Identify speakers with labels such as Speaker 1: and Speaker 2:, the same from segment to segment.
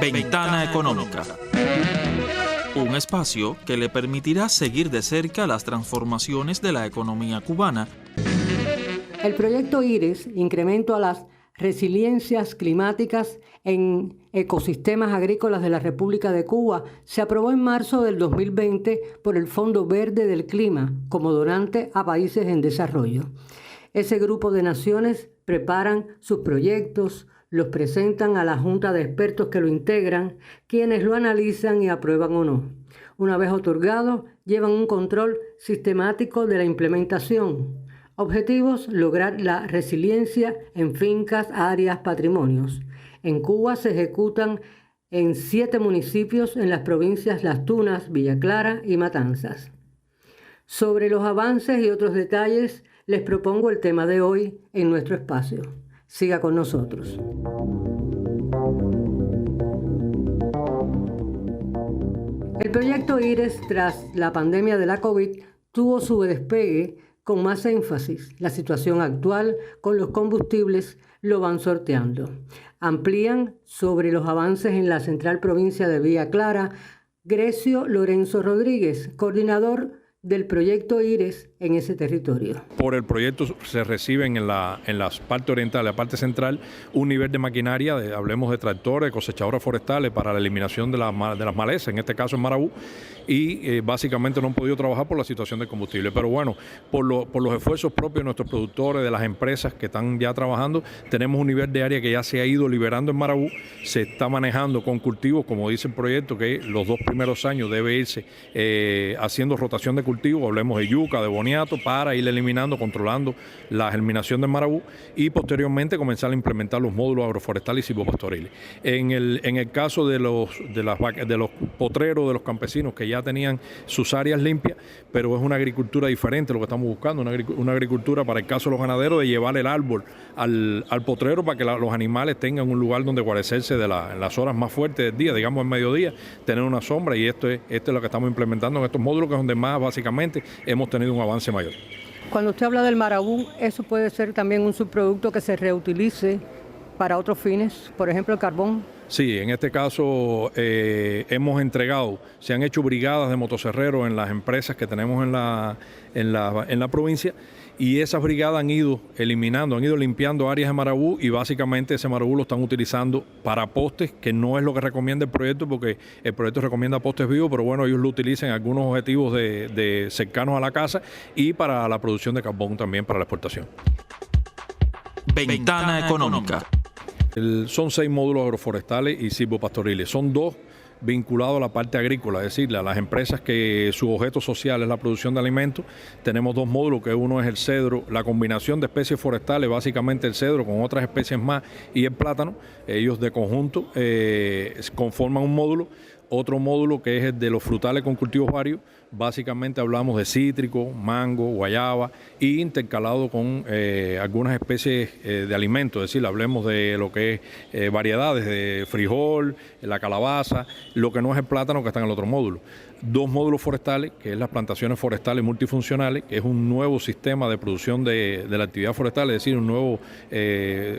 Speaker 1: Ventana Económica. Un espacio que le permitirá seguir de cerca las transformaciones de la economía cubana.
Speaker 2: El proyecto IRES, Incremento a las Resiliencias Climáticas en Ecosistemas Agrícolas de la República de Cuba, se aprobó en marzo del 2020 por el Fondo Verde del Clima como donante a países en desarrollo. Ese grupo de naciones preparan sus proyectos, los presentan a la junta de expertos que lo integran, quienes lo analizan y aprueban o no. Una vez otorgado, llevan un control sistemático de la implementación. Objetivos: lograr la resiliencia en fincas, áreas, patrimonios. En Cuba se ejecutan en 7 municipios en las provincias Las Tunas, Villa Clara y Matanzas. Sobre los avances y otros detalles, les propongo el tema de hoy en nuestro espacio. Siga con nosotros. El proyecto IRES, tras la pandemia de la COVID, tuvo su despegue con más énfasis. La situación actual con los combustibles lo van sorteando. Amplían sobre los avances en la central provincia de Villa Clara Grecio Lorenzo Rodríguez, coordinador del proyecto IRES en ese territorio.
Speaker 3: Por el proyecto se reciben en la parte oriental, la parte central, un nivel de maquinaria, hablemos de tractores, cosechadoras forestales para la eliminación de las malezas, en este caso en Marabú, y básicamente no han podido trabajar por la situación del combustible. Pero bueno, por los esfuerzos propios de nuestros productores, de las empresas que están ya trabajando, tenemos un nivel de área que ya se ha ido liberando en Marabú, se está manejando con cultivos, como dice el proyecto, que los 2 primeros años debe irse haciendo rotación de cultivos, hablemos de yuca, de boniato, para ir eliminando, controlando la germinación del marabú y posteriormente comenzar a implementar los módulos agroforestales y silvopastoriles. En el caso de los potreros, de los campesinos que ya tenían sus áreas limpias, pero es una agricultura diferente lo que estamos buscando, una agricultura para el caso de los ganaderos de llevar el árbol al potrero para que los animales tengan un lugar donde guarecerse en las horas más fuertes del día, digamos al mediodía, tener una sombra, y esto es lo que estamos implementando en estos módulos, que es donde más básicamente hemos tenido un avance mayor.
Speaker 2: Cuando usted habla del marabú, ¿eso puede ser también un subproducto que se reutilice para otros fines, por ejemplo el carbón?
Speaker 3: Sí, en este caso hemos entregado, se han hecho brigadas de motocerreros en las empresas que tenemos en la provincia, y esas brigadas han ido eliminando, han ido limpiando áreas de marabú, y básicamente ese marabú lo están utilizando para postes, que no es lo que recomienda el proyecto, porque el proyecto recomienda postes vivos, pero bueno, ellos lo utilizan en algunos objetivos de cercanos a la casa y para la producción de carbón también para la exportación.
Speaker 1: Ventana Económica.
Speaker 3: Son 6 módulos agroforestales y silvopastoriles. Son 2 vinculados a la parte agrícola, es decir, a las empresas que su objeto social es la producción de alimentos. Tenemos 2 módulos, que uno es el cedro, la combinación de especies forestales, básicamente el cedro con otras especies más, y el plátano. Ellos de conjunto conforman un módulo. Otro módulo, que es el de los frutales con cultivos varios, básicamente hablamos de cítrico, mango, guayaba, y intercalado con algunas especies de alimentos, es decir, hablemos de lo que es variedades de frijol, la calabaza, lo que no es el plátano, que está en el otro módulo. 2 módulos forestales, que es las plantaciones forestales multifuncionales, que es un nuevo sistema de producción de la actividad forestal, es decir, un nuevo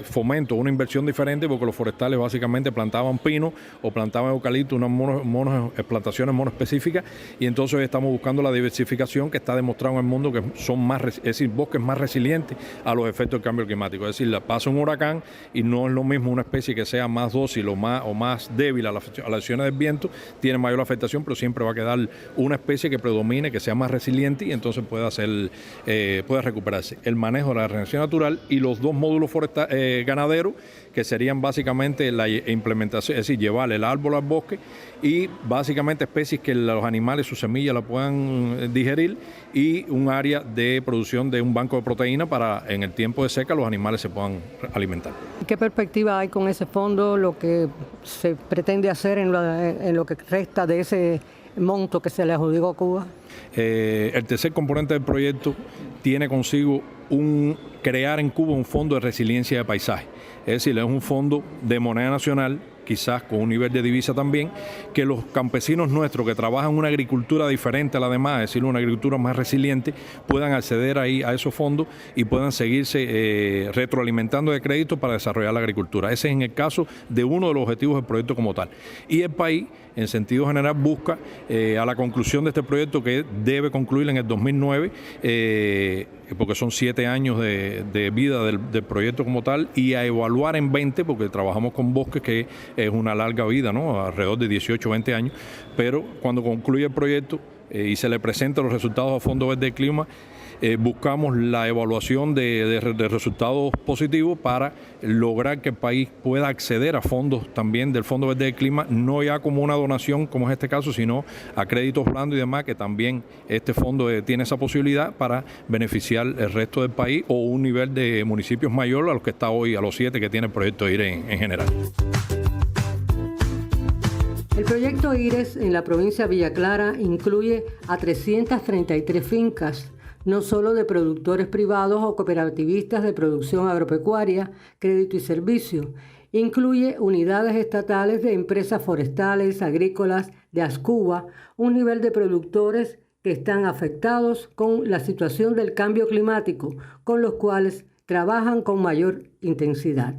Speaker 3: fomento, una inversión diferente, porque los forestales básicamente plantaban pino o plantaban eucalipto, unas plantaciones monoespecíficas, y entonces estamos buscando la diversificación, que está demostrado en el mundo que son más, es decir, bosques más resilientes a los efectos del cambio climático. Es decir, pasa un huracán y no es lo mismo una especie que sea más dócil o más débil a las acciones del viento, tiene mayor afectación, pero siempre va a quedar una especie que predomine, que sea más resiliente, y entonces pueda recuperarse. El manejo de la regeneración natural y los 2 módulos ganaderos, que serían básicamente la implementación, es decir, llevar el árbol al bosque, y básicamente especies que los animales, sus semillas la puedan digerir, y un área de producción de un banco de proteína para en el tiempo de seca los animales se puedan alimentar.
Speaker 2: ¿Qué perspectiva hay con ese fondo, lo que se pretende hacer en lo que resta de ese monto que se le adjudicó a Cuba?
Speaker 3: El tercer componente del proyecto tiene consigo crear en Cuba un fondo de resiliencia de paisaje. Es decir, es un fondo de moneda nacional, quizás con un nivel de divisa también, que los campesinos nuestros que trabajan una agricultura diferente a la demás, es decir, una agricultura más resiliente, puedan acceder ahí a esos fondos y puedan seguirse retroalimentando de crédito para desarrollar la agricultura. Ese es en el caso de uno de los objetivos del proyecto como tal. Y el país, en sentido general, busca a la conclusión de este proyecto, que debe concluir en el 2009, porque son 7 años de vida del proyecto como tal, y a evaluar en 20, porque trabajamos con bosques, que es una larga vida, ¿no? Alrededor de 18 o 20 años, pero cuando concluye el proyecto y se le presentan los resultados a Fondo Verde del Clima, buscamos la evaluación de resultados positivos para lograr que el país pueda acceder a fondos también del Fondo Verde del Clima, no ya como una donación, como es este caso, sino a créditos blandos y demás, que también este fondo tiene esa posibilidad para beneficiar el resto del país o un nivel de municipios mayor a los que está hoy, a los 7 que tiene el proyecto IRES en general.
Speaker 2: El proyecto IRES en la provincia de Villa Clara incluye a 333 fincas, no solo de productores privados o cooperativistas de producción agropecuaria, crédito y servicio. Incluye unidades estatales de empresas forestales, agrícolas, de Ascuba, un nivel de productores que están afectados con la situación del cambio climático, con los cuales trabajan con mayor intensidad.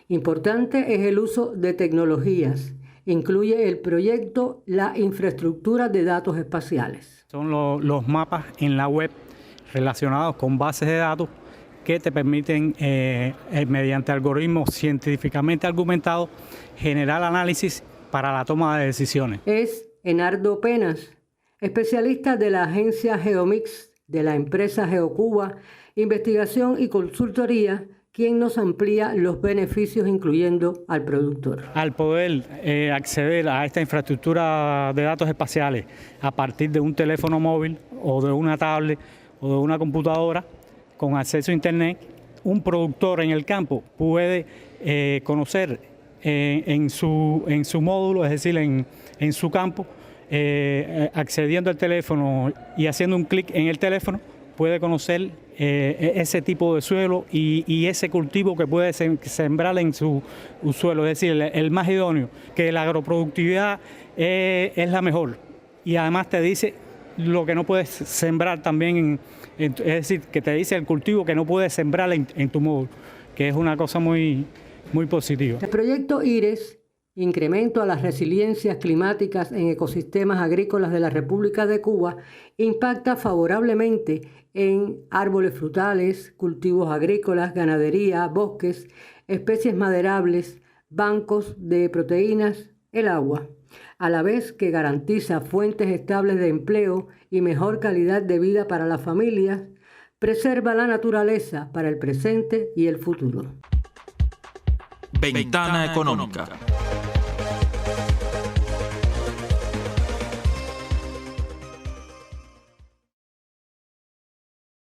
Speaker 2: Importante es el uso de tecnologías. Incluye el proyecto la infraestructura de datos espaciales.
Speaker 4: Son los mapas en la web relacionados con bases de datos que te permiten, mediante algoritmos científicamente argumentados, generar análisis para la toma de decisiones.
Speaker 2: Es Enardo Penas, especialista de la agencia Geomix de la empresa GeoCuba, investigación y consultoría, quien nos amplía los beneficios incluyendo al productor.
Speaker 4: Al poder acceder a esta infraestructura de datos espaciales a partir de un teléfono móvil o de una tablet o de una computadora con acceso a Internet, un productor en el campo puede conocer en su módulo, es decir, en su campo, accediendo al teléfono y haciendo un clic en el teléfono, puede conocer ese tipo de suelo y ese cultivo que puede sembrar en su suelo, es decir, el más idóneo, que la agroproductividad es la mejor. Y además te dice lo que no puedes sembrar también, es decir, que te dice el cultivo que no puedes sembrar en tu módulo, que es una cosa muy, muy positiva.
Speaker 2: El proyecto IRES, Incremento a las Resiliencias Climáticas en Ecosistemas Agrícolas de la República de Cuba, impacta favorablemente en árboles frutales, cultivos agrícolas, ganadería, bosques, especies maderables, bancos de proteínas, el agua, a la vez que garantiza fuentes estables de empleo y mejor calidad de vida para las familias, preserva la naturaleza para el presente y el futuro.
Speaker 1: Ventana Económica.